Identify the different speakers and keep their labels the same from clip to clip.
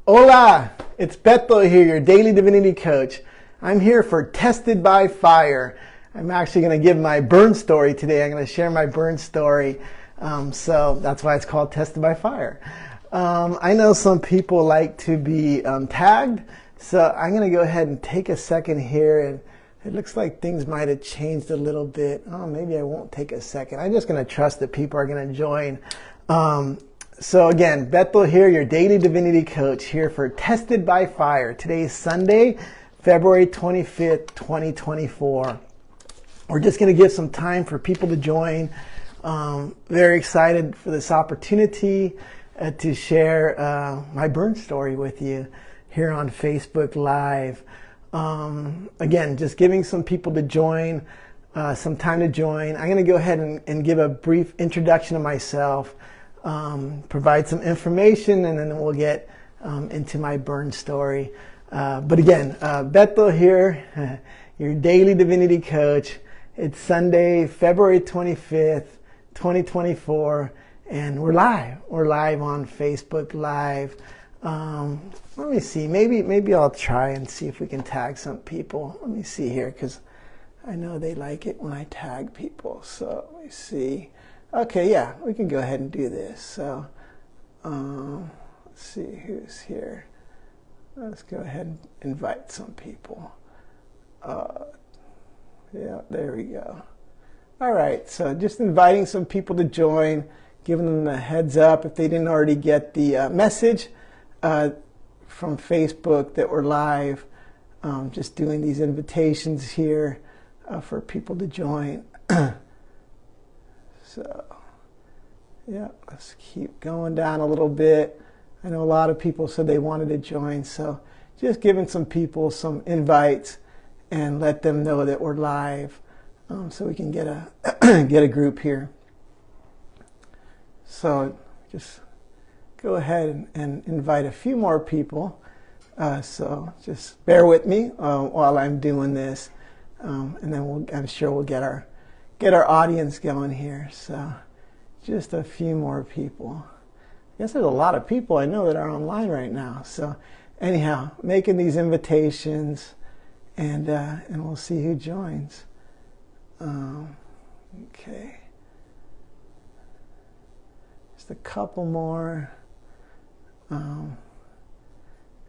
Speaker 1: Hola, it's Beto here, your daily divinity coach. I'm here for Tested by Fire. I'm actually going to give my burn story today. I'm going to share my burn story. So that's why it's called Tested by Fire. I know some people like to be tagged, so I'm going to go ahead and take a second here. And it looks like things might have changed a little bit. Oh, maybe I won't take a second. I'm just going to trust that people are going to join. So again, Beto here, your daily divinity coach, here for Tested by Fire. Today is Sunday, February 25th, 2024. We're just going to give some time for people to join. Very excited for this opportunity to share my burn story with you here on Facebook Live. Again, just giving some people to join, some time to join. I'm going to go ahead and give a brief introduction of myself. Provide some information, and then we'll get into my burn story. But again, Beto here, your daily divinity coach. It's Sunday, February 25th, 2024, and we're live. We're live on Facebook Live. Let me see. Maybe I'll try and see if we can tag some people. Let me see here, because I know they like it when I tag people. So let me see. Okay, yeah, we can go ahead and do this. So, let's see who's here. Let's go ahead and invite some people. Yeah, there we go. All right, so just inviting some people to join, giving them a heads up if they didn't already get the message from Facebook that we're live. Just doing these invitations here for people to join. So, yeah, let's keep going down a little bit. I know a lot of people said they wanted to join, so just giving some people some invites and let them know that we're live, so we can get a get a group here. So just go ahead and invite a few more people. So just bear with me while I'm doing this, and then I'm sure we'll get our audience going here. So just a few more people. I guess there's a lot of people I know that are online right now. So anyhow, making these invitations, and we'll see who joins. Okay. Just a couple more. And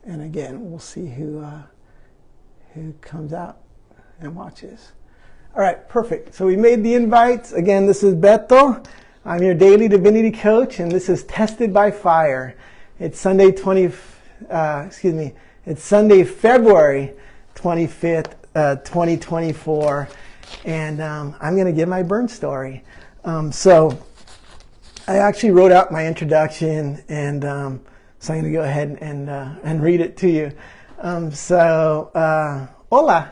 Speaker 1: again, we'll see who comes out and watches. All right, perfect. So we made the invites. Again, this is Beto. I'm your daily divinity coach, and this is Tested by Fire. It's Sunday It's Sunday, February 25th, 2024, and I'm going to give my burn story. So I actually wrote out my introduction, and so I'm going to go ahead and read it to you. Hola.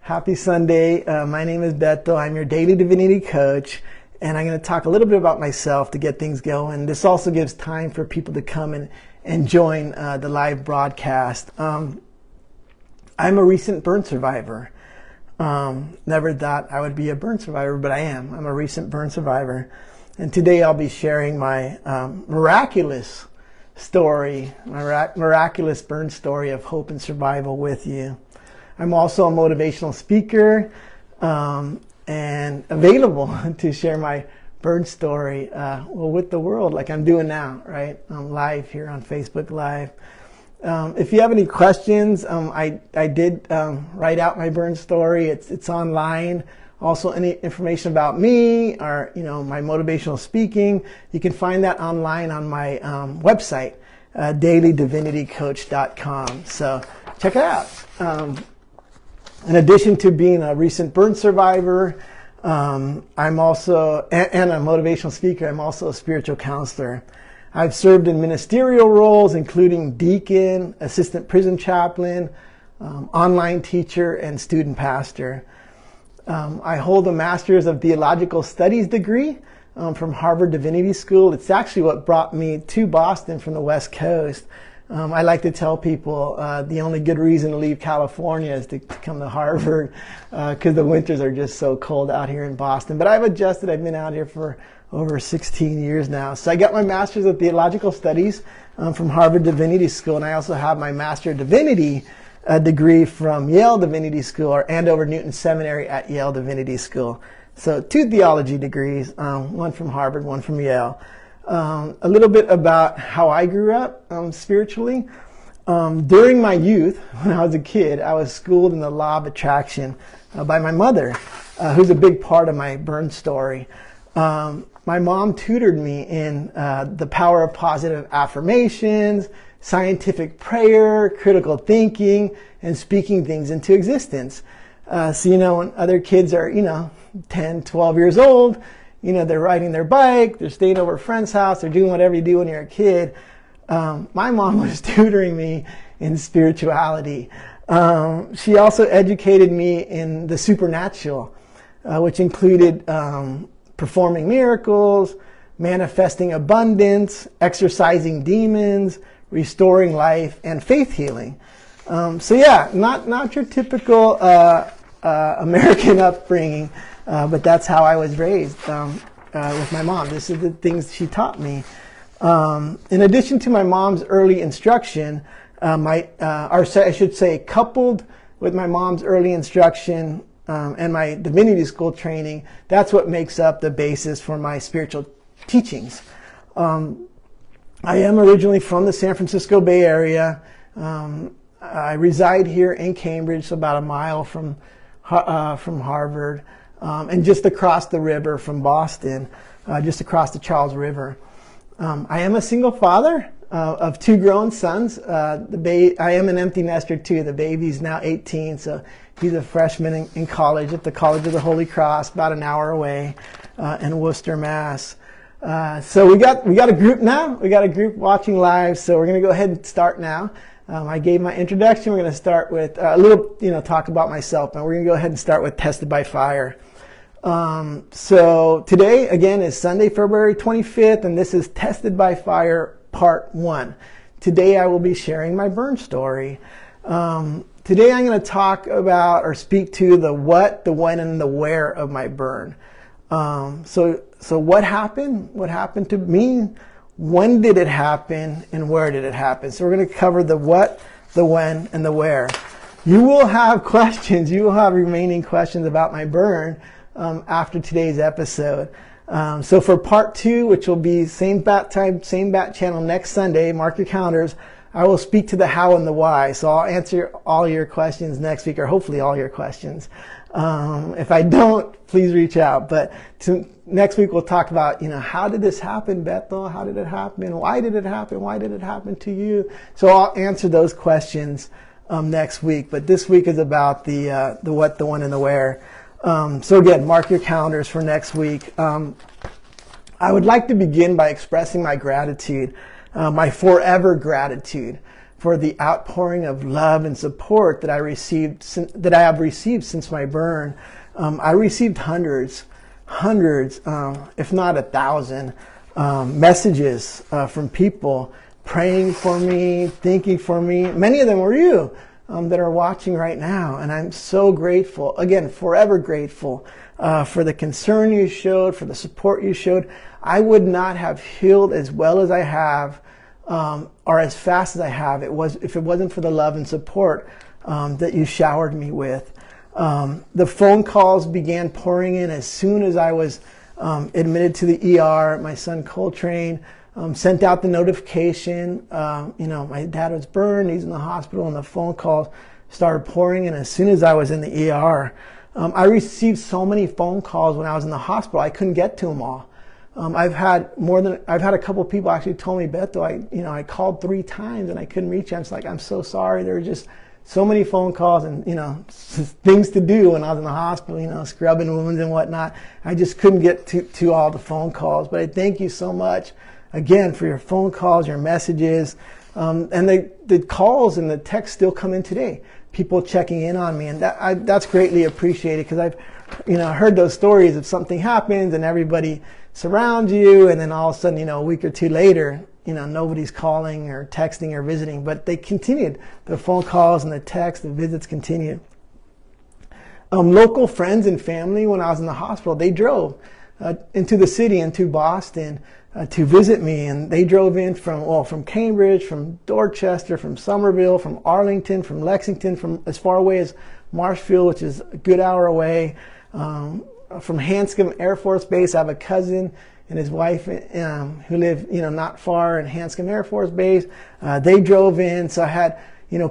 Speaker 1: Happy Sunday. My name is Beto. I'm your daily divinity coach, and I'm going to talk a little bit about myself to get things going. This also gives time for people to come and join the live broadcast. I'm a recent burn survivor. Never thought I would be a burn survivor, but I am. I'm a recent burn survivor. And today I'll be sharing my miraculous story, my miraculous burn story of hope and survival with you. I'm also a motivational speaker and available to share my burn story with the world, like I'm doing now, right? I'm live here on Facebook Live. If you have any questions, I did write out my burn story. It's online. Also, any information about me or my motivational speaking, you can find that online on my website, dailydivinitycoach.com. So check it out. In addition to being a recent burn survivor, I'm also, and a motivational speaker, I'm also a spiritual counselor. I've served in ministerial roles, including deacon, assistant prison chaplain, online teacher, and student pastor. I hold a Master's of Theological Studies degree from Harvard Divinity School. It's actually what brought me to Boston from the West Coast. I like to tell people the only good reason to leave California is to come to Harvard because the winters are just so cold out here in Boston. But I've adjusted. I've been out here for over 16 years now. So I got my Master's of Theological Studies from Harvard Divinity School, and I also have my Master of Divinity degree from Yale Divinity School, or Andover Newton Seminary at Yale Divinity School. So 2 theology degrees, one from Harvard, one from Yale. A little bit about how I grew up spiritually. During my youth, when I was a kid, I was schooled in the law of attraction by my mother, who's a big part of my burn story. My mom tutored me in the power of positive affirmations, scientific prayer, critical thinking, and speaking things into existence. So, when other kids are, 10, 12 years old, they're riding their bike, they're staying over a friend's house, they're doing whatever you do when you're a kid. My mom was tutoring me in spirituality. She also educated me in the supernatural, which included performing miracles, manifesting abundance, exorcising demons, restoring life, and faith healing. Not your typical American upbringing, but that's how I was raised with my mom. This is the things she taught me. In addition to my mom's early instruction, coupled with my mom's early instruction and my divinity school training, that's what makes up the basis for my spiritual teachings. I am originally from the San Francisco Bay Area. I reside here in Cambridge, so about a mile from Harvard, and just across the river from Boston, just across the Charles River. I am a single father of 2 grown sons. I am an empty nester too. The baby's now 18, so he's a freshman in college at the College of the Holy Cross, about an hour away in Worcester, Mass. So we got a group now. We got a group watching live, so we're going to go ahead and start now. I gave my introduction. We're going to start with a little, talk about myself. Now we're going to go ahead and start with Tested by Fire. So today, again, is Sunday, February 25th, and this is Tested by Fire Part 1. Today I will be sharing my burn story. Today I'm going to talk about or speak to the what, the when, and the where of my burn. So what happened? What happened to me? When did it happen? And where did it happen? So we're going to cover the what, the when, and the where. You will have questions. You will have remaining questions about my burn after today's episode. So for part 2, which will be same bat time, same bat channel next Sunday, mark your calendars, I will speak to the how and the why. So I'll answer all your questions next week, or hopefully all your questions. If I don't, please reach out. But next week we'll talk about, how did this happen, Bethel? How did it happen? Why did it happen? Why did it happen to you? So I'll answer those questions next week. But this week is about the what, the when, and the where. So again, mark your calendars for next week. I would like to begin by expressing my gratitude, my forever gratitude for the outpouring of love and support that I have received since my burn. I received hundreds, if not 1,000, messages from people praying for me, thinking for me. Many of them were you that are watching right now, and I'm so grateful, again, forever grateful for the concern you showed, for the support you showed. I would not have healed as well as I have, or as fast as I have, if it wasn't for the love and support that you showered me with. The phone calls began pouring in as soon as I was admitted to the ER. My son Coltrane sent out the notification. My dad was burned, he's in the hospital, and the phone calls started pouring in as soon as I was in the ER. I received so many phone calls when I was in the hospital, I couldn't get to them all. I've had a couple people actually told me, Beto, I called 3 times and I couldn't reach you. I'm so sorry. There were just so many phone calls and, things to do when I was in the hospital, scrubbing wounds and whatnot. I just couldn't get to all the phone calls. But I thank you so much, again, for your phone calls, your messages. And the calls and the texts still come in today. People checking in on me. And that's greatly appreciated, because I've, heard those stories of something happens and everybody surrounds you, and then all of a sudden, a week or 2 later, nobody's calling or texting or visiting. But they continued. The phone calls and the texts, the visits continued. Local friends and family, when I was in the hospital, they drove. into the city, into Boston, to visit me. And they drove in from Cambridge, from Dorchester, from Somerville, from Arlington, from Lexington, from as far away as Marshfield, which is a good hour away, from Hanscom Air Force Base. I have a cousin and his wife who live, not far in Hanscom Air Force Base. They drove in, so I had,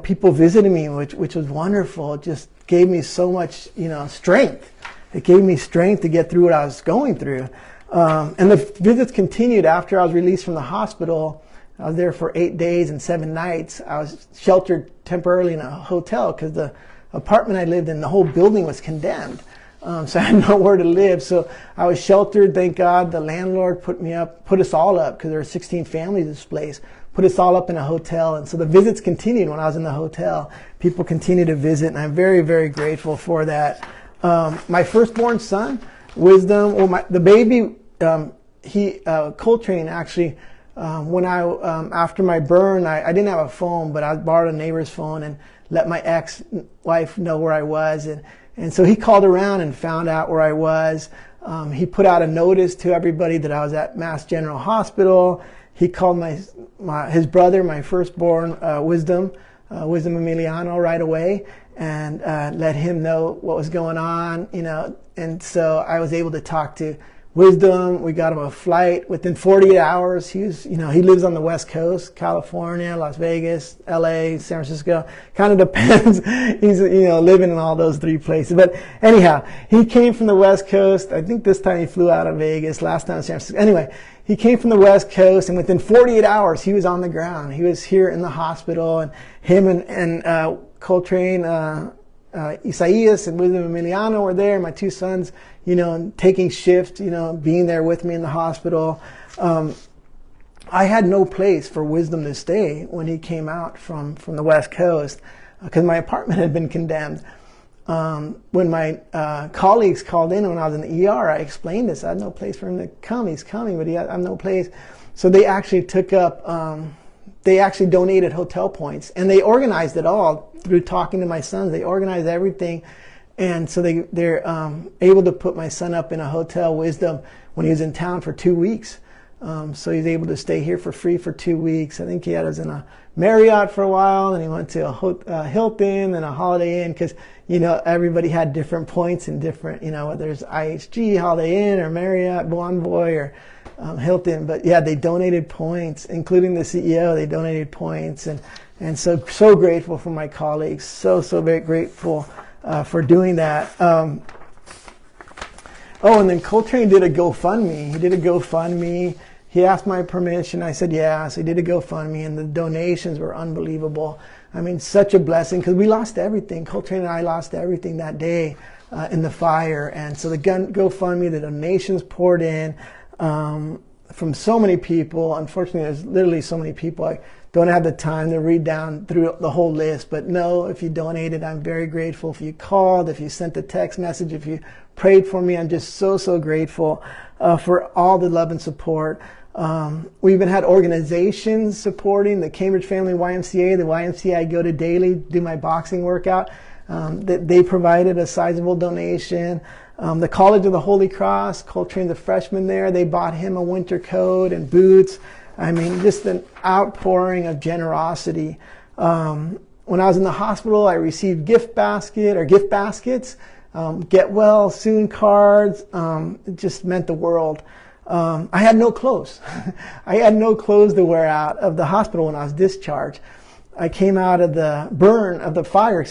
Speaker 1: people visiting me, which was wonderful. It just gave me so much, strength. It gave me strength to get through what I was going through. And the visits continued after I was released from the hospital. I was there for 8 days and 7 nights. I was sheltered temporarily in a hotel because the apartment I lived in, the whole building was condemned. So I had nowhere to live. So I was sheltered, thank God. The landlord put us all up, because there were 16 families in this place, put us all up in a hotel. And so the visits continued when I was in the hotel. People continued to visit, and I'm very, very grateful for that. My firstborn son, Wisdom, the baby, Coltrane actually, when after my burn, I didn't have a phone, but I borrowed a neighbor's phone and let my ex-wife know where I was. And so he called around and found out where I was. He put out a notice to everybody that I was at Mass General Hospital. He called his brother, my firstborn, Wisdom Emiliano, right away, and let him know what was going on, And so I was able to talk to Wisdom. We got him a flight within 48 hours. He lives on the West Coast, California, Las Vegas, LA, San Francisco. Kind of depends. He's, living in all those 3 places. But anyhow, he came from the West Coast. I think this time he flew out of Vegas, last time San Francisco. Anyway, he came from the West Coast, and within 48 hours, he was on the ground. He was here in the hospital, and him and Coltrane, Isaias and Wisdom Emiliano were there. My 2 sons, taking shift, being there with me in the hospital. I had no place for Wisdom to stay when he came out from the West Coast, because my apartment had been condemned. When my colleagues called in when I was in the ER, I explained this. I had no place for him to come. He's coming, but I have no place. So they actually took up, they actually donated hotel points, and they organized it all through talking to my sons. They organized everything. And so they're able to put my son up in a hotel, Wisdom, when he was in town for 2 weeks. So he's able to stay here for free for 2 weeks. I think he was in a Marriott for a while, and he went to a Hilton and a Holiday Inn, because, everybody had different points and different, whether it's IHG, Holiday Inn, or Marriott, Bonvoy, or Hilton. But yeah, they donated points, including the CEO. They donated points, and so grateful for my colleagues. So very grateful for doing that. And then Coltrane did a GoFundMe. He did a GoFundMe. He asked my permission. I said yes. He did a GoFundMe, and the donations were unbelievable. I mean, such a blessing, because we lost everything. Coltrane and I lost everything that day in the fire. And so the GoFundMe, the donations poured in from so many people. Unfortunately, there's literally so many people. I don't have the time to read down through the whole list. But no, if you donated, I'm very grateful. If you called, if you sent a text message, if you prayed for me, I'm just so grateful for all the love and support. We even had organizations supporting the Cambridge Family YMCA, the YMCA I go to daily, do my boxing workout. That they provided a sizable donation. The College of the Holy Cross, Coltrane's a freshman there, they bought him a winter coat and boots. I mean, just an outpouring of generosity. When I was in the hospital, I received gift baskets, get well soon cards. It just meant the world. I had no clothes. I had no clothes to wear out of the hospital when I was discharged. I came out of the fire,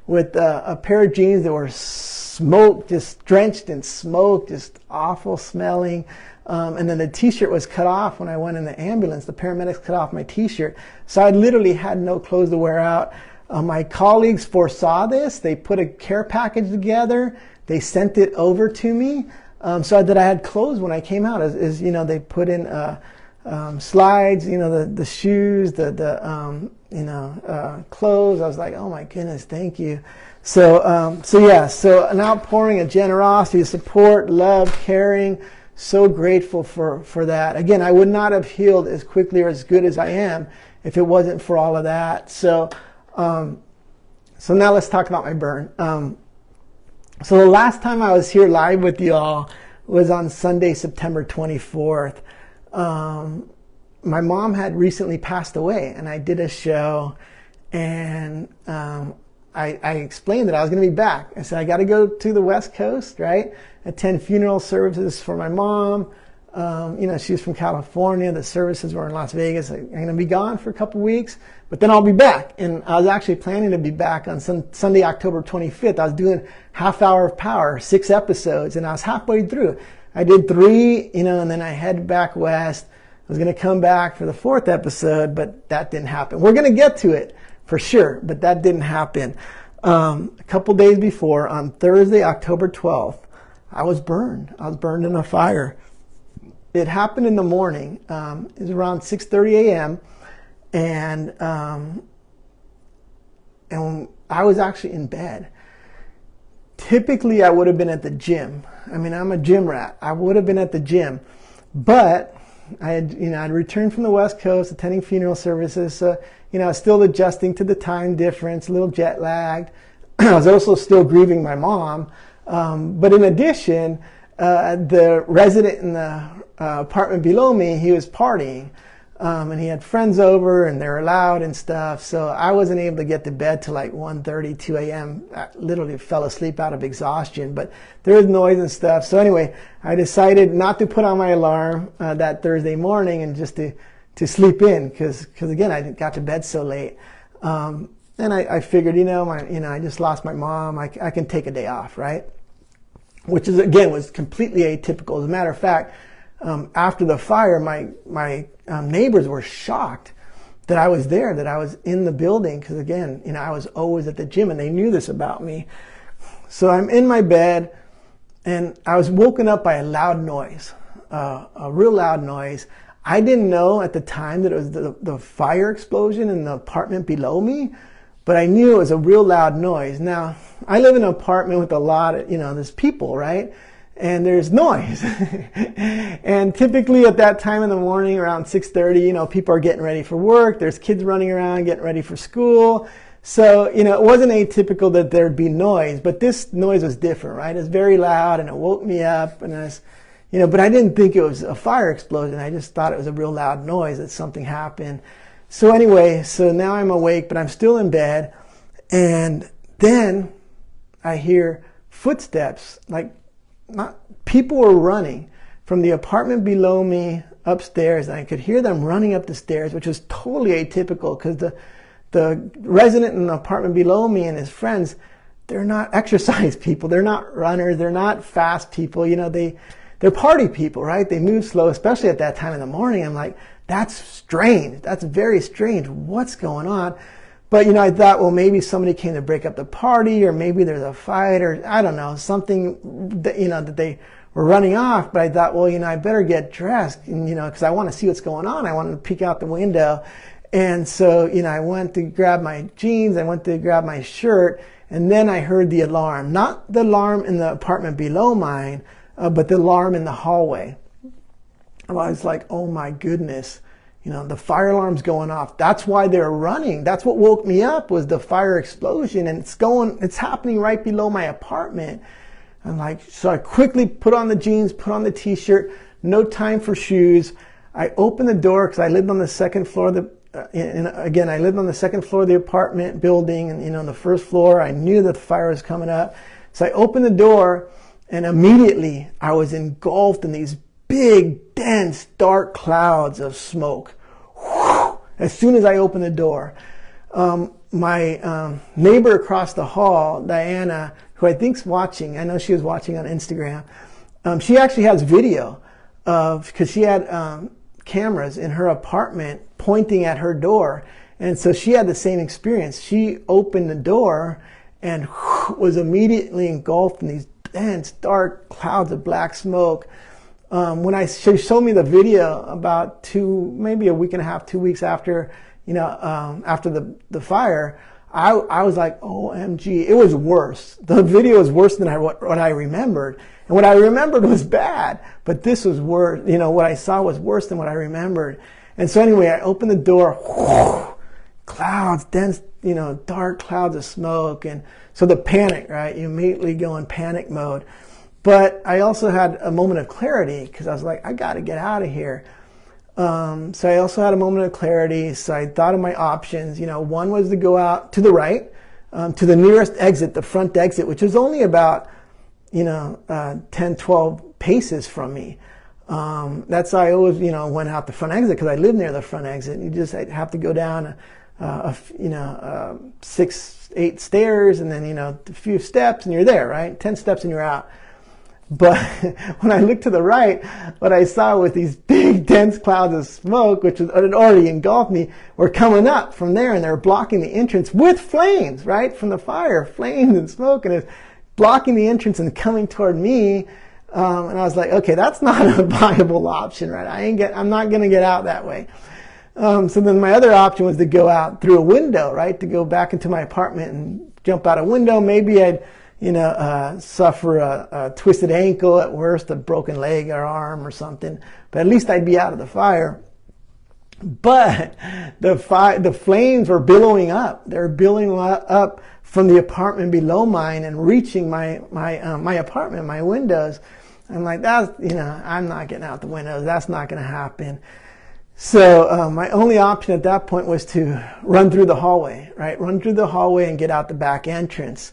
Speaker 1: with a pair of jeans that were smoke, just drenched in smoke, just awful smelling. And then the t-shirt was cut off when I went in the ambulance. The paramedics cut off my t-shirt. So I literally had no clothes to wear out. My colleagues foresaw this. They put a care package together. They sent it over to me. So that I had clothes when I came out. They put in slides, the shoes, clothes. I was like, oh my goodness, thank you. So an outpouring of generosity, support, love, caring. So grateful for that. Again, I would not have healed as quickly or as good as I am if it wasn't for all of that. So now let's talk about my burn. So the last time I was here live with you all was on Sunday, September 24th. My mom had recently passed away, and I did a show, and I explained that I was going to be back. I said, I got to go to the West Coast, right? Attend funeral services for my mom. She was from California. The services were in Las Vegas. I'm going to be gone for a couple weeks, but then I'll be back. And I was actually planning to be back on Sunday, October 25th. I was doing Half Hour of Power, 6 episodes, and I was halfway through. I did 3, and then I headed back west. I was going to come back for the 4th episode, but that didn't happen. We're going to get to it for sure, but that didn't happen. A couple days before, on Thursday, October 12th, I was burned. I was burned in a fire. It happened in the morning. It was around 6:30 a.m. And I was actually in bed. Typically, I would have been at the gym. I mean, I'm a gym rat. I would have been at the gym, but I'd returned from the West Coast, attending funeral services. So, I was still adjusting to the time difference, a little jet lagged. I was also still grieving my mom. But in addition, the resident in the apartment below me, he was partying. And he had friends over, and they were loud and stuff. So I wasn't able to get to bed till like 1:30, 2 a.m. I literally fell asleep out of exhaustion, but there was noise and stuff. So anyway, I decided not to put on my alarm that Thursday morning and just to sleep in, because again, I got to bed so late. And I figured, I just lost my mom. I can take a day off, right? Which is, again, was completely atypical. As a matter of fact, after the fire, my neighbors were shocked that I was there, that I was in the building, because again, I was always at the gym, and they knew this about me. So I'm in my bed, and I was woken up by a loud noise, a real loud noise. I didn't know at the time that it was the fire explosion in the apartment below me, but I knew it was a real loud noise. Now, I live in an apartment with a lot of, there's people, right? And there's noise. And typically at that time in the morning, around 6:30, people are getting ready for work. There's kids running around, getting ready for school. So, it wasn't atypical that there'd be noise, but this noise was different, right? It was very loud, and it woke me up, and but I didn't think it was a fire explosion. I just thought it was a real loud noise, that something happened. So anyway, so now I'm awake, but I'm still in bed. And then I hear footsteps, people were running from the apartment below me upstairs, and I could hear them running up the stairs, which was totally atypical, because the resident in the apartment below me and his friends, they're not exercise people. They're not runners. They're not fast people. They're party people, right? They move slow, especially at that time in the morning. I'm like, that's strange. That's very strange. What's going on? But, I thought, well, maybe somebody came to break up the party, or maybe there's a fight, or I don't know, something that, that they were running off. But I thought, well, I better get dressed, and, because I want to see what's going on. I wanted to peek out the window. And so, I went to grab my jeans. I went to grab my shirt. And then I heard the alarm, not the alarm in the apartment below mine, but the alarm in the hallway. I was like, oh my goodness, the fire alarm's going off. That's why they're running. That's what woke me up, was the fire explosion, and it's happening right below my apartment. So I quickly put on the jeans, put on the t-shirt, no time for shoes. I opened the door, because I lived on the second floor of I lived on the second floor of the apartment building, and on the first floor, I knew that the fire was coming up. So I opened the door, and immediately I was engulfed in these big, dense, dark clouds of smoke. Whew! As soon as I opened the door, my neighbor across the hall, Diana, who I think's watching, I know she was watching on Instagram, she actually has video because she had cameras in her apartment pointing at her door. And so she had the same experience. She opened the door and was immediately engulfed in these dense, dark clouds of black smoke. When she showed me the video about maybe a week and a half, 2 weeks after, after the fire, I was like, OMG, it was worse. The video was worse than what I remembered. And what I remembered was bad, but this was worse. What I saw was worse than what I remembered. And so anyway, I opened the door, clouds, dense, dark clouds of smoke. And so the panic, right? You immediately go in panic mode. But I also had a moment of clarity because I was like, I got to get out of here. So I also had a moment of clarity. So I thought of my options. One was to go out to the right, to the nearest exit, the front exit, which was only about, 10, 12 paces from me. That's how I always, went out the front exit because I lived near the front exit. You just have to go down, 6, 8 stairs and then, a few steps and you're there, right? 10 steps and you're out. But when I looked to the right, what I saw was these big dense clouds of smoke, which had already engulfed me, were coming up from there, and they were blocking the entrance with flames, right, from the fire, flames and smoke, and it's blocking the entrance and coming toward me. And I was like, okay, that's not a viable option, right? I'm not going to get out that way. So then my other option was to go out through a window, right, to go back into my apartment and jump out a window. Maybe I'd suffer a twisted ankle, at worst a broken leg or arm or something, but at least I'd be out of the fire. But the flames were billowing up. They were billowing up from the apartment below mine and reaching my apartment, my windows. I'm like, I'm not getting out the windows. That's not going to happen. So my only option at that point was to run through the hallway, right? Run through the hallway and get out the back entrance.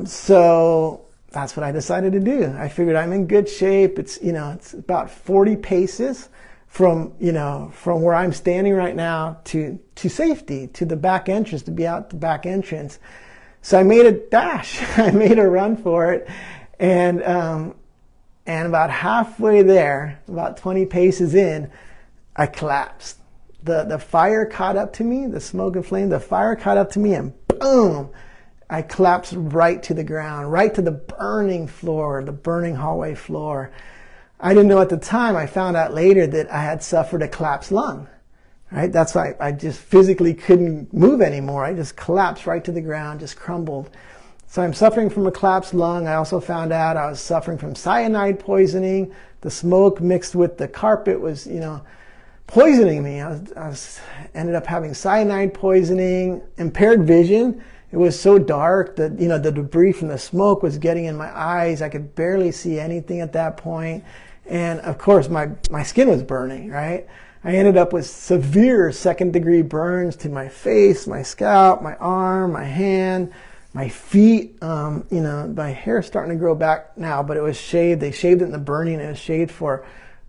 Speaker 1: So that's what I decided to do. I figured I'm in good shape. It's about 40 paces from where I'm standing right now to safety, to the back entrance, to be out the back entrance. So I made a dash. I made a run for it. And about halfway there, about 20 paces in, I collapsed. The fire caught up to me, the smoke and flame, the fire caught up to me, and boom! I collapsed right to the ground, right to the burning floor, the burning hallway floor. I didn't know at the time. I found out later that I had suffered a collapsed lung, right? That's why I just physically couldn't move anymore. I just collapsed right to the ground, just crumbled. So I'm suffering from a collapsed lung. I also found out I was suffering from cyanide poisoning. The smoke mixed with the carpet was, poisoning me. I ended up having cyanide poisoning, impaired vision. It was so dark that, the debris from the smoke was getting in my eyes. I could barely see anything at that point. And of course, my skin was burning, right? I ended up with severe 2nd-degree burns to my face, my scalp, my arm, my hand, my feet. My hair's starting to grow back now, but it was shaved. They shaved it in the burning. It was shaved for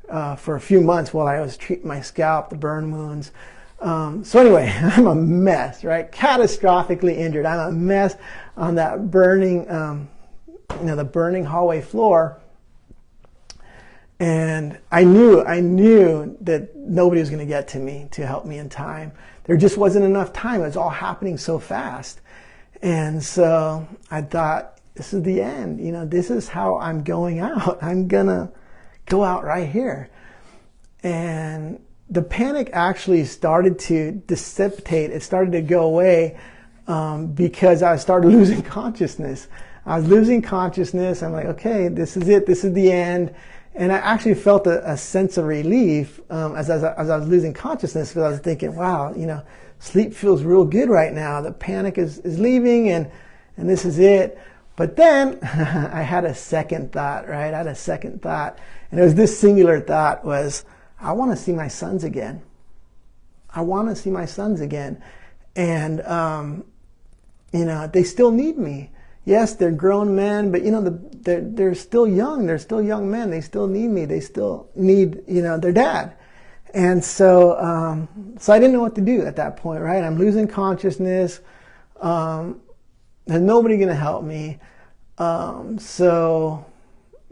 Speaker 1: a few months while I was treating my scalp, the burn wounds. So anyway, I'm a mess, right? Catastrophically injured. I'm a mess on that burning, the burning hallway floor. And I knew that nobody was going to get to me to help me in time. There just wasn't enough time. It was all happening so fast. And so I thought, this is the end. This is how I'm going out. I'm going to go out right here. And the panic actually started to dissipate. It started to go away because I started losing consciousness. I was losing consciousness. I'm like, okay, this is it. This is the end. And I actually felt a sense of relief as I was losing consciousness, because I was thinking, wow, sleep feels real good right now. The panic is leaving, and this is it. But then I had a second thought, right? I had a second thought. And it was this singular thought was, I want to see my sons again. I want to see my sons again. And, they still need me. Yes, they're grown men, but, they're still young. They're still young men. They still need me. They still need, their dad. And so I didn't know what to do at that point, right? I'm losing consciousness. There's nobody going to help me. So,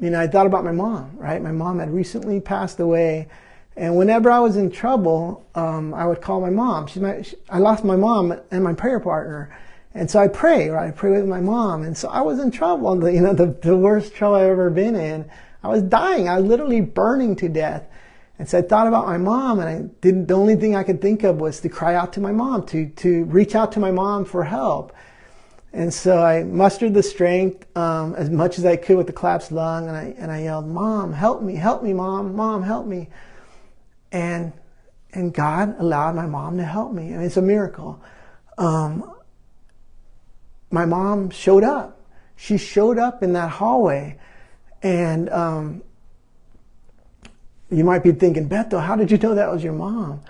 Speaker 1: I thought about my mom, right? My mom had recently passed away. And whenever I was in trouble, I would call my mom. I lost my mom and my prayer partner. And so I pray, right? I pray with my mom. And so I was in trouble, the worst trouble I've ever been in. I was dying. I was literally burning to death. And so I thought about my mom, and the only thing I could think of was to cry out to my mom, to reach out to my mom for help. And so I mustered the strength as much as I could with the collapsed lung, and I yelled, "Mom, help me, Mom, Mom, help me." And God allowed my mom to help me. I mean, it's a miracle. My mom showed up. She showed up in that hallway, And you might be thinking, Beto, how did you know that was your mom?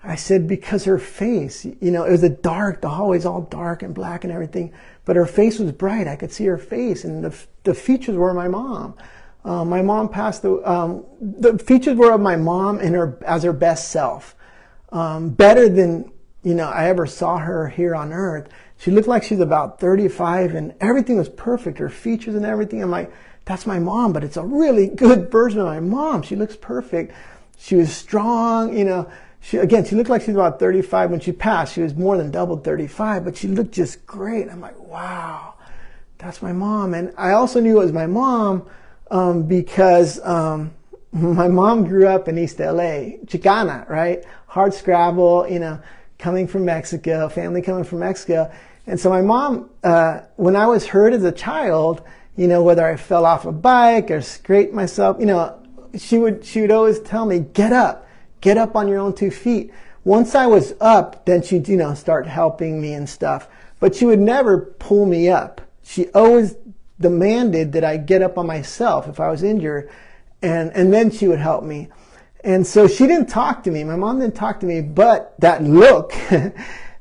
Speaker 1: I said, because her face, it was the hallway's all dark and black and everything, but her face was bright. I could see her face, and the features were my mom. My mom passed the features were of my mom and as her best self. Better than, I ever saw her here on earth. She looked like she's about 35 and everything was perfect. Her features and everything. I'm like, that's my mom, but it's a really good version of my mom. She looks perfect. She was strong, She looked like she's about 35 when she passed. She was more than double 35, but she looked just great. I'm like, wow, that's my mom. And I also knew it was my mom because my mom grew up in East LA, Chicana, right? Hard scrabble, coming from Mexico, family coming from Mexico. And so my mom, when I was hurt as a child, whether I fell off a bike or scraped myself, she would always tell me, get up on your own 2 feet. Once I was up, then she'd, start helping me and stuff. But she would never pull me up. She always demanded that I get up on myself if I was injured. And then she would help me. And so she didn't talk to me. My mom didn't talk to me, but that look, I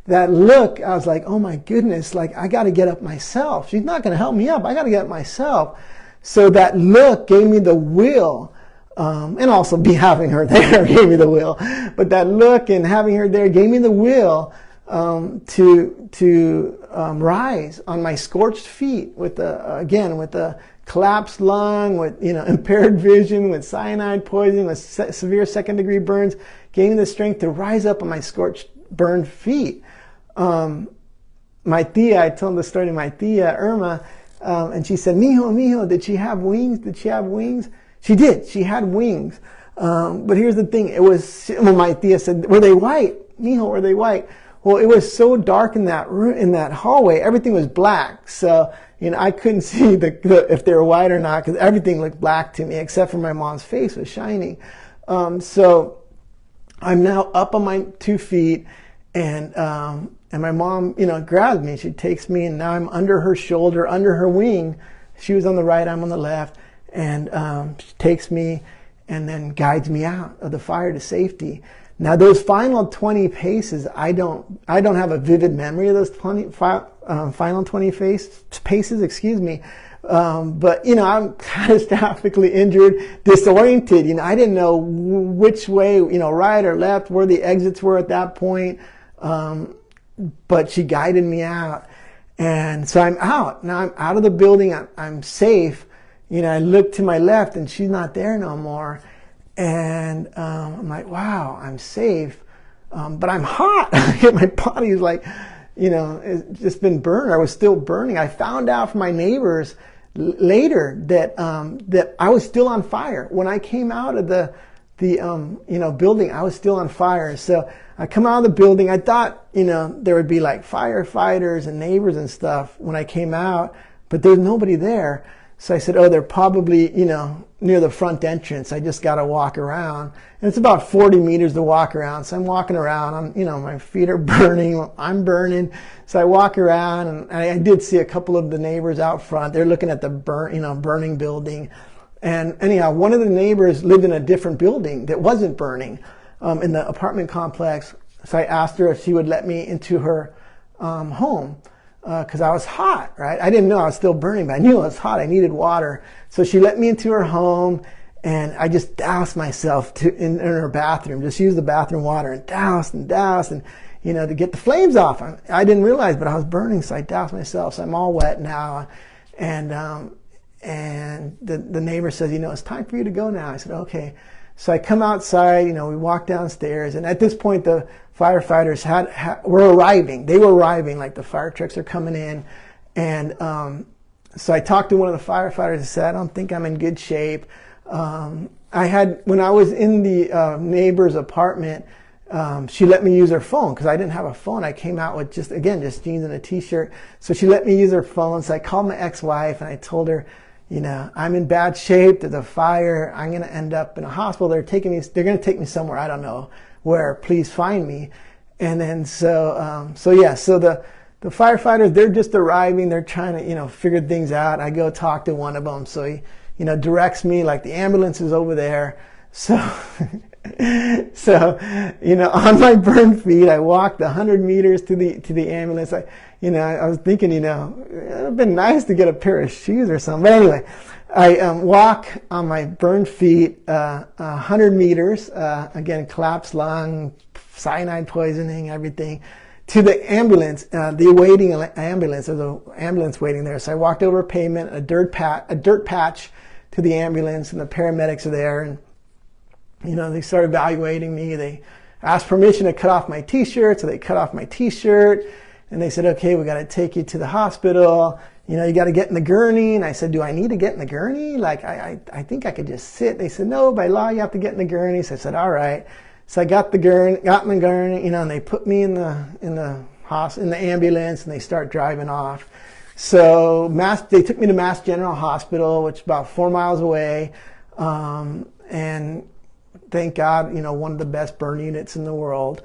Speaker 1: was like, oh my goodness, like I got to get up myself. She's not going to help me up. I got to get up myself. So that look gave me the will. And also having her there gave me the will. But that look and having her there gave me the will to rise on my scorched feet with a collapsed lung, with impaired vision, with cyanide poisoning, with severe second-degree burns. Gave me the strength to rise up on my scorched, burned feet. My tia, I told the story to my tia Irma, and she said, "Mijo, did she have wings? Did she have wings?" She did. She had wings. But here's the thing. My tia said, were they white? Mijo, were they white? Well, it was so dark in that room, in that hallway. Everything was black. So, I couldn't see if they were white or not because everything looked black to me except for my mom's face was shining. So I'm now up on my 2 feet and my mom, grabs me. She takes me and now I'm under her shoulder, under her wing. She was on the right, I'm on the left. And she takes me and then guides me out of the fire to safety. Now those final 20 paces, I don't have a vivid memory of those final 20 paces, excuse me. But I'm catastrophically injured, disoriented. I didn't know which way, right or left, where the exits were at that point. But she guided me out. And so I'm out. Now I'm out of the building. I'm safe. I look to my left and she's not there no more. And I'm like, wow, I'm safe. But I'm hot. My body's like, it's just been burned. I was still burning. I found out from my neighbors later that that I was still on fire. When I came out of the building, I was still on fire. So I come out of the building. I thought, there would be like firefighters and neighbors and stuff when I came out, but there's nobody there. So I said, oh, they're probably, near the front entrance. I just got to walk around. And it's about 40 meters to walk around. So I'm walking around. My feet are burning. I'm burning. So I walk around and I did see a couple of the neighbors out front. They're looking at the burning building. And anyhow, one of the neighbors lived in a different building that wasn't burning in the apartment complex. So I asked her if she would let me into her home. Because I was hot, right? I didn't know I was still burning, but I knew I was hot. I needed water. So she let me into her home, and I just doused myself in her bathroom. Just used the bathroom water and doused, and to get the flames off. I didn't realize, but I was burning, so I doused myself. So I'm all wet now. And the neighbor says, it's time for you to go now. I said, okay. So I come outside, we walk downstairs, and at this point the firefighters were arriving. They were arriving, like the fire trucks are coming in. And so I talked to one of the firefighters and said, I don't think I'm in good shape. When I was in the neighbor's apartment, she let me use her phone because I didn't have a phone. I came out with just jeans and a t-shirt. So she let me use her phone. So I called my ex-wife and I told her, I'm in bad shape. There's a fire. I'm going to end up in a hospital. They're going to take me somewhere. I don't know where. Please find me. And then so the firefighters, they're just arriving. They're trying to, figure things out. I go talk to one of them. So directs me like the ambulance is over there. So, so, on my burn feet, I walked 100 meters to the ambulance. I was thinking, it would have been nice to get a pair of shoes or something. But anyway, I walk on my burned feet 100 meters, again, collapsed lung, cyanide poisoning, everything, to the ambulance, the awaiting ambulance. There's an ambulance waiting there. So I walked over a pavement, a dirt patch to the ambulance, and the paramedics are there. And they started evaluating me. They asked permission to cut off my t-shirt, so they cut off my t-shirt. And they said, okay, we got to take you to the hospital. You got to get in the gurney. And I said, do I need to get in the gurney? Like, I think I could just sit. They said, no, by law, you have to get in the gurney. So I said, all right. So I got in the gurney, and they put me in the ambulance, and they start driving off. So they took me to Mass General Hospital, which is about 4 miles away. And thank God, one of the best burn units in the world.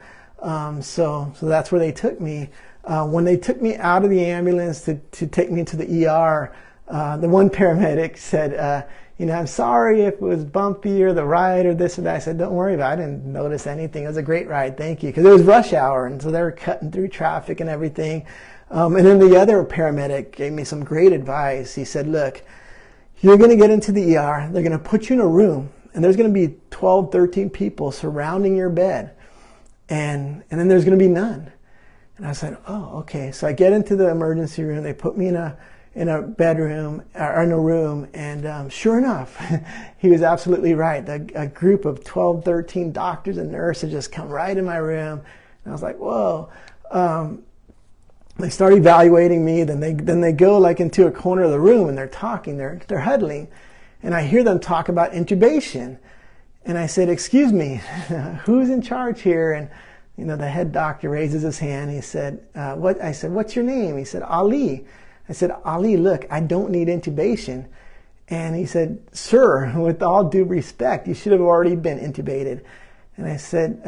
Speaker 1: So that's where they took me. When they took me out of the ambulance to take me to the ER, the one paramedic said, I'm sorry if it was bumpy or the ride or this or that. I said, don't worry about it. I didn't notice anything. It was a great ride. Thank you. Because it was rush hour, and so they were cutting through traffic and everything. And then the other paramedic gave me some great advice. He said, look, you're going to get into the ER. They're going to put you in a room, and there's going to be 12, 13 people surrounding your bed. And then there's going to be none. And I said, oh, okay. So I get into the emergency room. They put me in a bedroom, or in a room, and sure enough, he was absolutely right. A group of 12, 13 doctors and nurses just come right in my room. And I was like, whoa. They start evaluating me. Then they go like into a corner of the room, and they're talking. They're huddling. And I hear them talk about intubation. And I said, excuse me, who's in charge here? And the head doctor raises his hand. He said, what? I said, what's your name? He said, Ali. I said, Ali, look, I don't need intubation. And he said, sir, with all due respect, you should have already been intubated. And I said,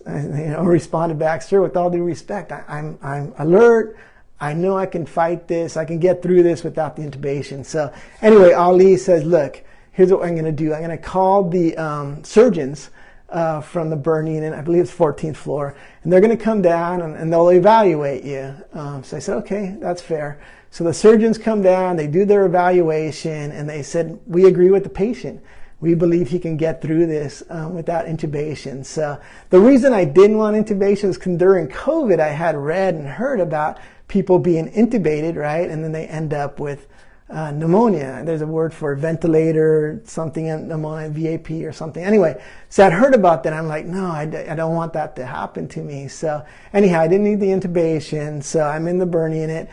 Speaker 1: responded back, sir, with all due respect, I'm alert. I know I can fight this. I can get through this without the intubation. So anyway, Ali says, look, here's what I'm going to do. I'm going to call the surgeons from the burn unit. I believe it's 14th floor. And they're going to come down and they'll evaluate you. So I said, okay, that's fair. So the surgeons come down, they do their evaluation, and they said, we agree with the patient. We believe he can get through this without intubation. So the reason I didn't want intubation is because during COVID, I had read and heard about people being intubated, right? And then they end up with pneumonia. There's a word for ventilator, something, pneumonia, VAP or something. Anyway, so I'd heard about that. I'm like, no, I don't want that to happen to me. So anyhow, I didn't need the intubation. So I'm in the burn unit.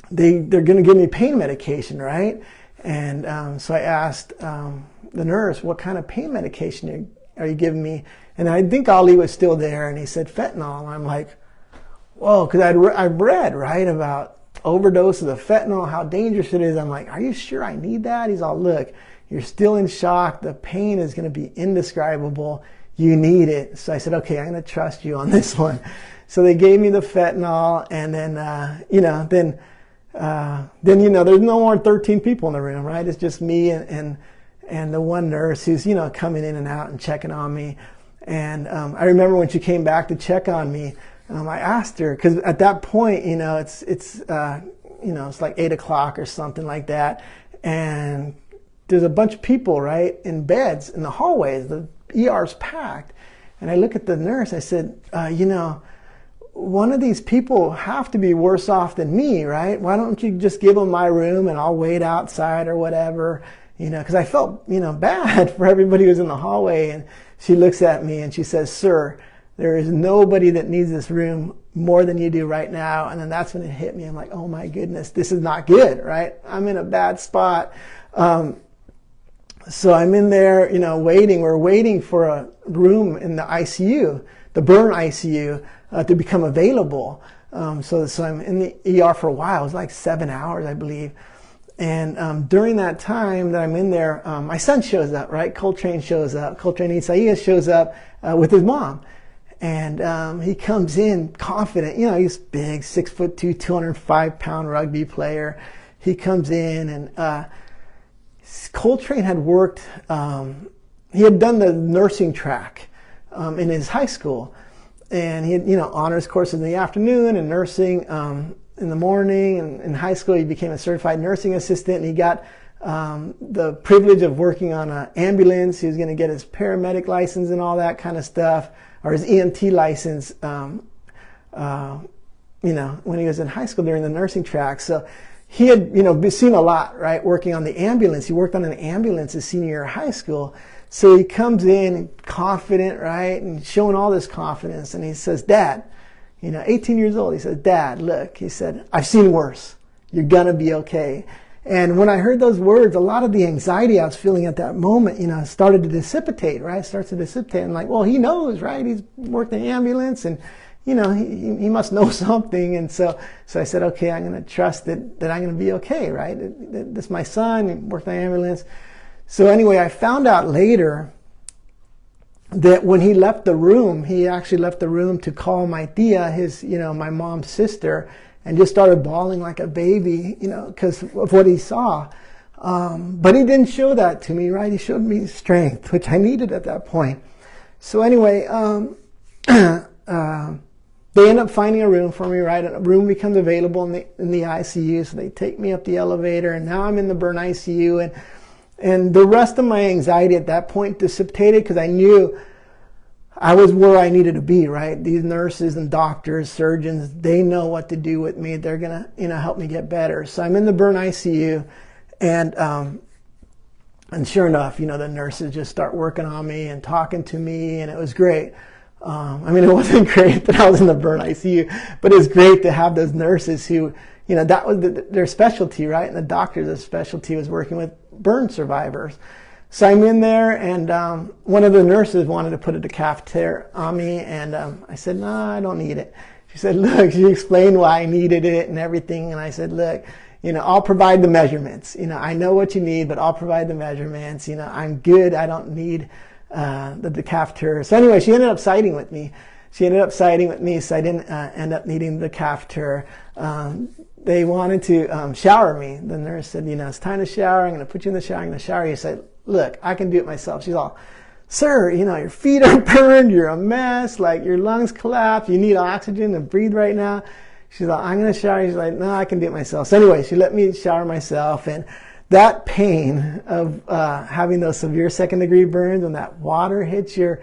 Speaker 1: They're going to give me pain medication, right? And so I asked the nurse, what kind of pain medication are you giving me? And I think Ali was still there, and he said fentanyl. And I'm like, whoa, because I've read, right, about overdose of the fentanyl, how dangerous it is. I'm like, are you sure I need that? He's all, look, you're still in shock. The pain is going to be indescribable. You need it. So I said, okay, I'm going to trust you on this one. So they gave me the fentanyl, and then, there's no more than 13 people in the room, right? It's just me and the one nurse who's, coming in and out and checking on me. And I remember when she came back to check on me, I asked her, because at that point, it's like 8 o'clock or something like that. And there's a bunch of people, right, in beds in the hallways. The ER's packed. And I look at the nurse, I said, one of these people have to be worse off than me, right? Why don't you just give them my room and I'll wait outside or whatever, because I felt, bad for everybody who's in the hallway. And she looks at me and she says, sir, there is nobody that needs this room more than you do right now. And then that's when it hit me. I'm like, oh my goodness, this is not good, right? I'm in a bad spot. So I'm in there, waiting. We're waiting for a room in the ICU, the burn ICU, to become available. So I'm in the ER for a while. It was like 7 hours, I believe. And during that time that I'm in there, my son shows up, right? Coltrane shows up. Coltrane Isaias shows up with his mom. And he comes in confident. He's big, 6'2", 205-pound rugby player. He comes in and Coltrane had worked, he had done the nursing track in his high school. And he had, honors courses in the afternoon and nursing in the morning. And in high school, he became a certified nursing assistant, and he got the privilege of working on an ambulance. He was going to get his paramedic license and all that kind of stuff, or his EMT license, when he was in high school during the nursing track. So he had, seen a lot, right, working on the ambulance. He worked on an ambulance his senior year of high school. So he comes in confident, right, and showing all this confidence. And he says, Dad, 18 years old, he says, Dad, look, he said, I've seen worse. You're going to be okay. And when I heard those words, a lot of the anxiety I was feeling at that moment, started to dissipate, right? Starts to dissipate. I'm like, well, he knows, right? He's worked in the ambulance, and, he must know something. And so I said, okay, I'm going to trust that I'm going to be okay, right? This is my son, he worked in the ambulance. So anyway, I found out later that when he left the room, he actually left the room to call my tia, my mom's sister, and just started bawling like a baby, because of what he saw. But he didn't show that to me, right? He showed me strength, which I needed at that point. So anyway, they end up finding a room for me, right? A room becomes available in the ICU, so they take me up the elevator, and now I'm in the burn ICU, and the rest of my anxiety at that point dissipated, because I knew I was where I needed to be, right? These nurses and doctors, surgeons, they know what to do with me. They're going to, help me get better. So I'm in the burn ICU, and sure enough, the nurses just start working on me and talking to me, and it was great. It wasn't great that I was in the burn ICU, but it was great to have those nurses who, that was their specialty, right? And the doctor's specialty was working with burn survivors. So I'm in there, and one of the nurses wanted to put a decatheter on me, and I said, no, I don't need it. She said, look, she explained why I needed it and everything, and I said, look, I'll provide the measurements. I know what you need, but I'll provide the measurements. I'm good. I don't need the decatheter. So anyway, she ended up siding with me. So I didn't end up needing the decatheter. They wanted to shower me. The nurse said, it's time to shower. I'm going to put you in the shower. I'm going to shower you. I said, look, I can do it myself. She's all, sir, your feet are burned. You're a mess. Like, your lungs collapsed. You need oxygen to breathe right now. She's like, I'm going to shower you. She's like, no, I can do it myself. So anyway, she let me shower myself. And that pain of having those severe second-degree burns, when that water hits your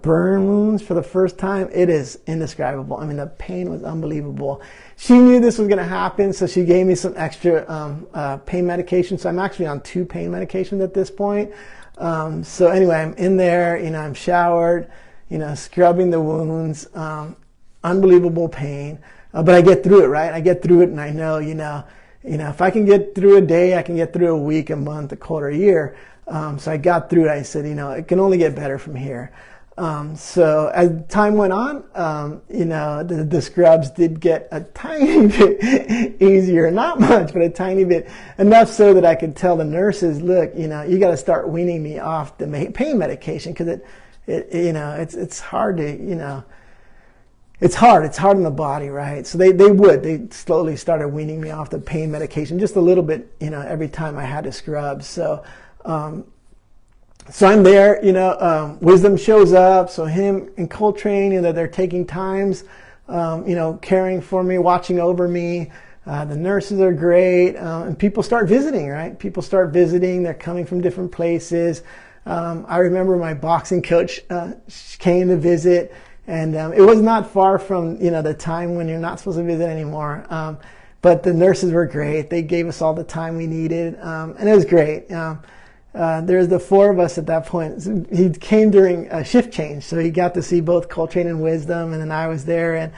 Speaker 1: burn wounds for the first time, it is indescribable. The pain was unbelievable. She knew this was going to happen, so she gave me some extra pain medication. So I'm actually on 2 pain medications at this point. So anyway, I'm in there, I'm showered, scrubbing the wounds, unbelievable pain. But I get through it, right? I get through it, and I know, if I can get through a day, I can get through a week, a month, a quarter, a year. So I got through it. I said, it can only get better from here. So as time went on, the scrubs did get a tiny bit easier, not much, but a tiny bit, enough so that I could tell the nurses, look, you got to start weaning me off the pain medication, because it's hard to, it's hard on the body, right? So they slowly started weaning me off the pain medication, just a little bit, every time I had to scrub. So I'm there, Wisdom shows up. So him and Coltrane, they're taking times, caring for me, watching over me. The nurses are great. And people start visiting, right? People start visiting. They're coming from different places. I remember my boxing coach came to visit, and it was not far from, the time when you're not supposed to visit anymore. But the nurses were great. They gave us all the time we needed, and it was great. There's the 4 of us at that point. He came during a shift change, so he got to see both Coltrane and Wisdom, and then I was there,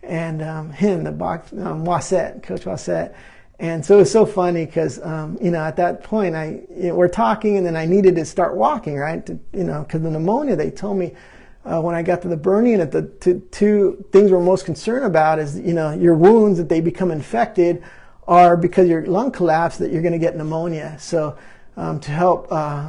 Speaker 1: and him, Wassett, Coach Wassett. And so it was so funny because, at that point, we're talking, and then I needed to start walking, right? Because the pneumonia, they told me when I got to the burn unit, the two things we're most concerned about is, your wounds, that they become infected, are because your lung collapsed, that you're going to get pneumonia. So to help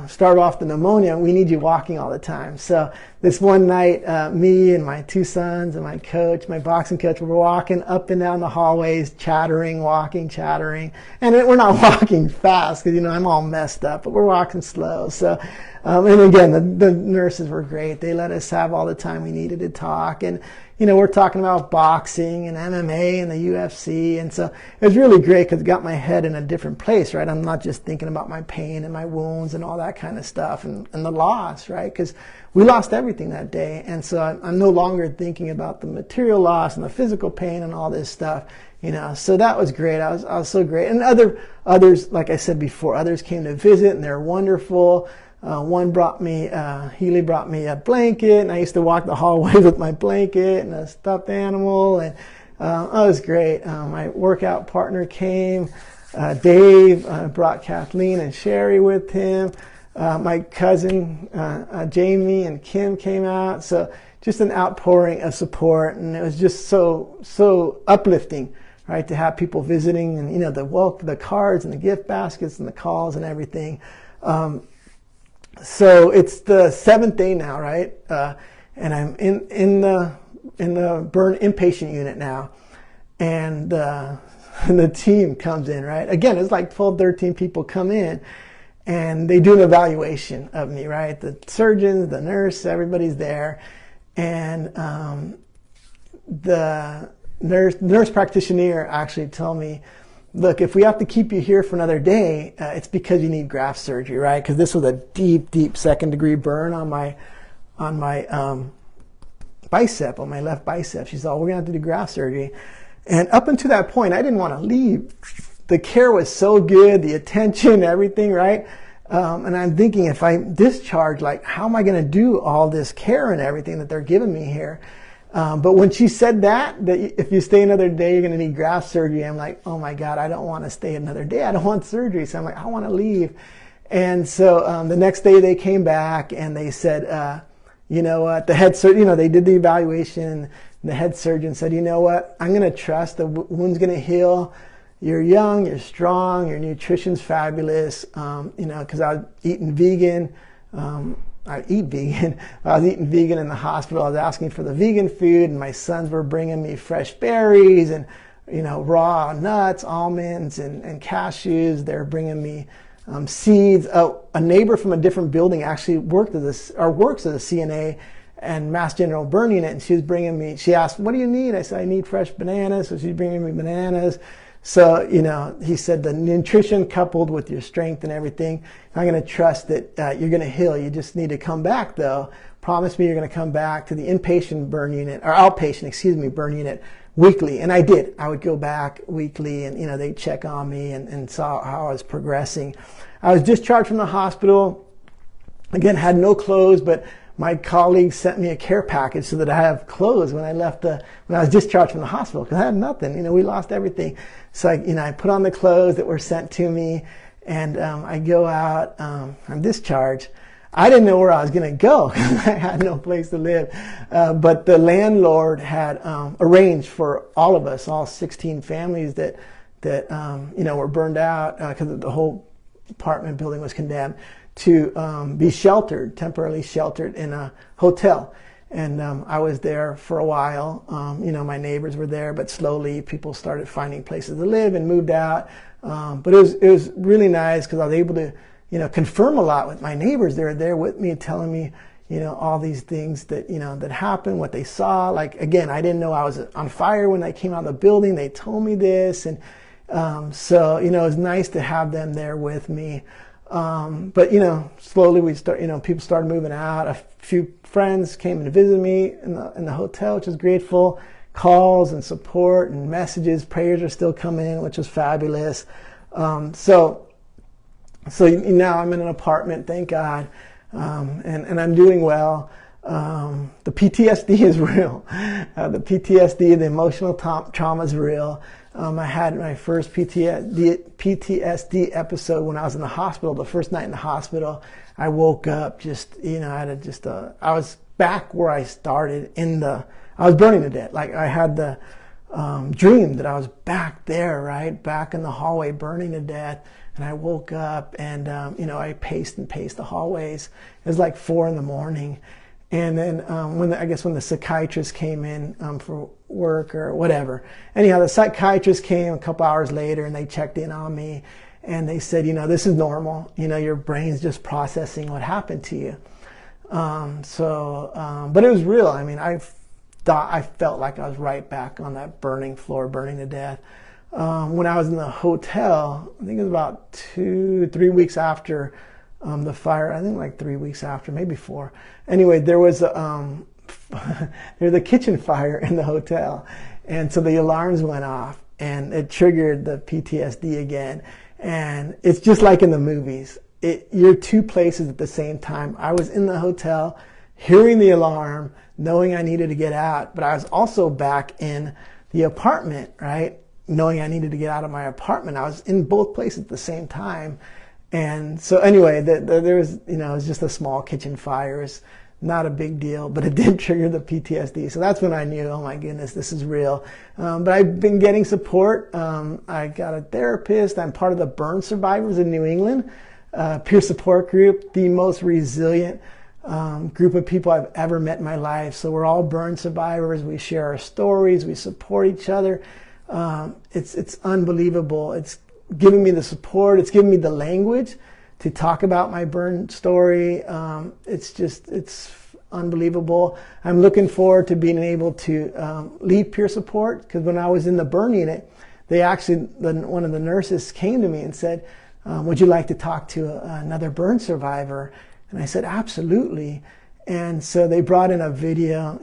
Speaker 1: start off the pneumonia, we need you walking all the time. So this one night, me and my two sons and my coach, my boxing coach, we were walking up and down the hallways, chattering, walking, chattering. And we're not walking fast because, I'm all messed up, but we're walking slow. So, and again, the nurses were great. They let us have all the time we needed to talk. And, we're talking about boxing and MMA and the UFC. And so it was really great because it got my head in a different place, right? I'm not just thinking about my pain and my wounds and all that kind of stuff and the loss, right? Because we lost everything that day. And so I'm no longer thinking about the material loss and the physical pain and all this stuff, So that was great. I was so great. And others, like I said before, others came to visit and they're wonderful. One Healy brought me a blanket, and I used to walk the hallway with my blanket and a stuffed animal, and it was great. My workout partner came. Dave brought Kathleen and Sherry with him. My cousin Jamie and Kim came out. So just an outpouring of support, and it was just so uplifting, right, to have people visiting, and the cards and the gift baskets and the calls and everything. So it's the 7th day now, right? And I'm in the burn inpatient unit now, and the team comes in, right? Again, it's like 12, 13 people come in, and they do an evaluation of me, right? The surgeons, the nurse, everybody's there, and the nurse practitioner actually told me, look, if we have to keep you here for another day, it's because you need graft surgery, right? Because this was a deep, deep 2nd-degree burn on my bicep, on my left bicep. She said, we're going to have to do graft surgery. And up until that point, I didn't want to leave. The care was so good, the attention, everything, right? And I'm thinking, if I discharge, how am I going to do all this care and everything that they're giving me here? But when she said that if you stay another day, you're going to need graft surgery, I'm like, oh my God, I don't want to stay another day. I don't want surgery. So I'm like, I want to leave. And so the next day they came back and they said, you know what, the head surgeon, they did the evaluation. The head surgeon said, you know what, I'm going to trust the wound's going to heal. You're young, you're strong, your nutrition's fabulous. Because I was eating vegan. I eat vegan. I was eating vegan in the hospital. I was asking for the vegan food, and my sons were bringing me fresh berries and, raw nuts, almonds, and cashews. They're bringing me seeds. A neighbor from a different building actually works as a CNA and Mass General burn unit, and she was bringing me. She asked, "What do you need?" I said, "I need fresh bananas." So she's bringing me bananas. So, he said the nutrition coupled with your strength and everything, I'm going to trust that you're going to heal. You just need to come back, though. Promise me you're going to come back to the inpatient burn unit, or outpatient, burn unit weekly. And I did. I would go back weekly, and, they'd check on me and saw how I was progressing. I was discharged from the hospital. Again, had no clothes, but my colleagues sent me a care package so that I have clothes when I was discharged from the hospital, because I had nothing. We lost everything. So I put on the clothes that were sent to me, and I go out. I'm discharged. I didn't know where I was going to go because I had no place to live. But the landlord had arranged for all of us, all 16 families that were burned out because the whole apartment building was condemned, to be temporarily sheltered in a hotel. And I was there for a while. My neighbors were there, but slowly people started finding places to live and moved out. But it was really nice because I was able to, confirm a lot with my neighbors. They were there with me, telling me, all these things that, that happened, what they saw. Like, again, I didn't know I was on fire when I came out of the building. They told me this. And so, it was nice to have them there with me. But slowly people started moving out. A few friends came to visit me in the hotel, which was grateful. Calls and support and messages, prayers are still coming in, which was fabulous. So now I'm in an apartment, thank God, and I'm doing well. The PTSD is real. The PTSD, the emotional trauma is real. I had my first PTSD episode when I was in the hospital. The first night in the hospital, I woke up I was back where I started I was burning to death. Like, I had the dream that I was back there, right? Back in the hallway burning to death. and I woke up, and I paced the hallways. It was like 4 a.m. And then when the psychiatrist came in for work or whatever. Anyhow, the psychiatrist came a couple hours later, and they checked in on me, and they said, this is normal. Your brain's just processing what happened to you. But it was real. I mean, I felt like I was right back on that burning floor, burning to death. When I was in the hotel, I think it was about 2-3 weeks after the fire. I think like 3 weeks after, maybe 4. Anyway, there was a kitchen fire in the hotel, and so the alarms went off, and it triggered the PTSD again. And it's just like in the movies. You're 2 places at the same time. I was in the hotel, hearing the alarm, knowing I needed to get out, but I was also back in the apartment, right? Knowing I needed to get out of my apartment. I was in both places at the same time. And so anyway, there was, it was just a small kitchen fire. It's not a big deal, but it did trigger the PTSD. So that's when I knew, oh my goodness, this is real. But I've been getting support. I got a therapist. I'm part of the Burn Survivors in New England, peer support group, the most resilient group of people I've ever met in my life. So we're all burn survivors. We share our stories. We support each other. It's unbelievable. It's giving me the support. It's giving me the language to talk about my burn story. It's unbelievable. I'm looking forward to being able to lead peer support, because when I was in the burn unit, one of the nurses came to me and said, would you like to talk to another burn survivor? And I said, absolutely. And so they brought in a video,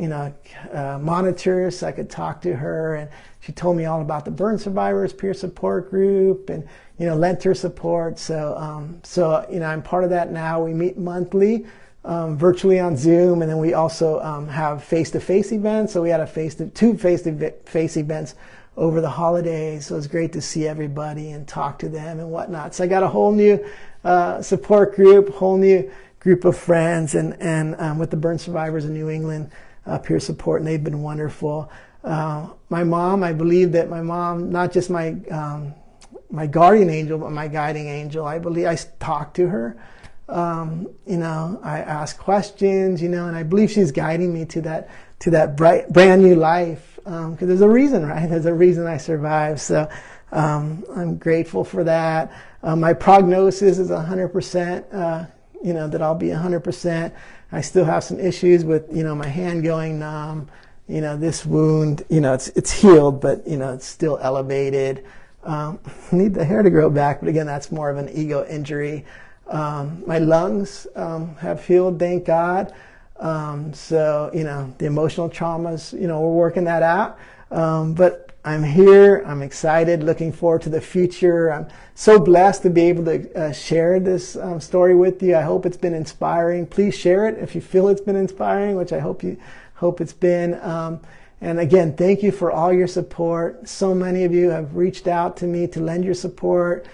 Speaker 1: monitor, so I could talk to her. And she told me all about the Burn Survivors peer support group, and lent her support. So I'm part of that now. We meet monthly, virtually on Zoom, and then we also have face-to-face events. So we had two face-to-face events over the holidays. So it's great to see everybody and talk to them and whatnot. So I got a whole new support group, whole new group of friends, and with the Burn Survivors in New England peer support, and they've been wonderful. My mom, I believe that my mom, not just my guardian angel, but my guiding angel. I believe I talk to her. I ask questions, and I believe she's guiding me to that brand new life. Because there's a reason, right? There's a reason I survived. So I'm grateful for that. My prognosis is 100%. That I'll be 100%. I still have some issues with, my hand going numb. This wound, it's healed, but, it's still elevated. Need the hair to grow back, but again, that's more of an ego injury. My lungs have healed, thank God. So, the emotional traumas, we're working that out. But I'm here, I'm excited, looking forward to the future. I'm so blessed to be able to share this story with you. I hope it's been inspiring. Please share it if you feel it's been inspiring, which I hope it's been. And again, thank you for all your support. So many of you have reached out to me to lend your support,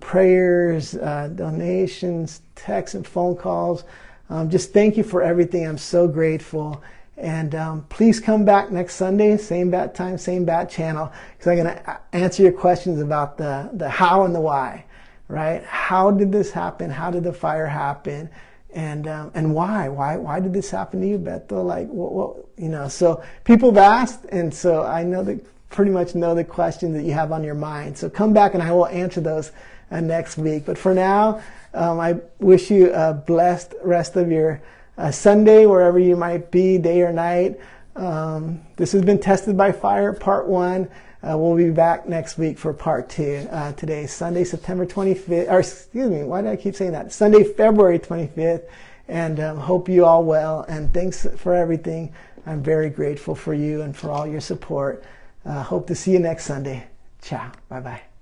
Speaker 1: prayers, donations, texts and phone calls. Just thank you for everything. I'm so grateful. And please come back next Sunday, same bat time, same bat channel, because I'm going to answer your questions about the how and the why, right? How did this happen? How did the fire happen? And why? Why did this happen to you, Beto? Like, what, so people have asked, and so I pretty much know the questions that you have on your mind. So come back and I will answer those next week. But for now, I wish you a blessed rest of your Sunday, wherever you might be, day or night. This has been Tested by Fire, Part 1. We'll be back next week for Part 2. Today is Sunday, September 25th, or excuse me, why did I keep saying that? Sunday, February 25th. And hope you all well. And thanks for everything. I'm very grateful for you and for all your support. Hope to see you next Sunday. Ciao. Bye-bye.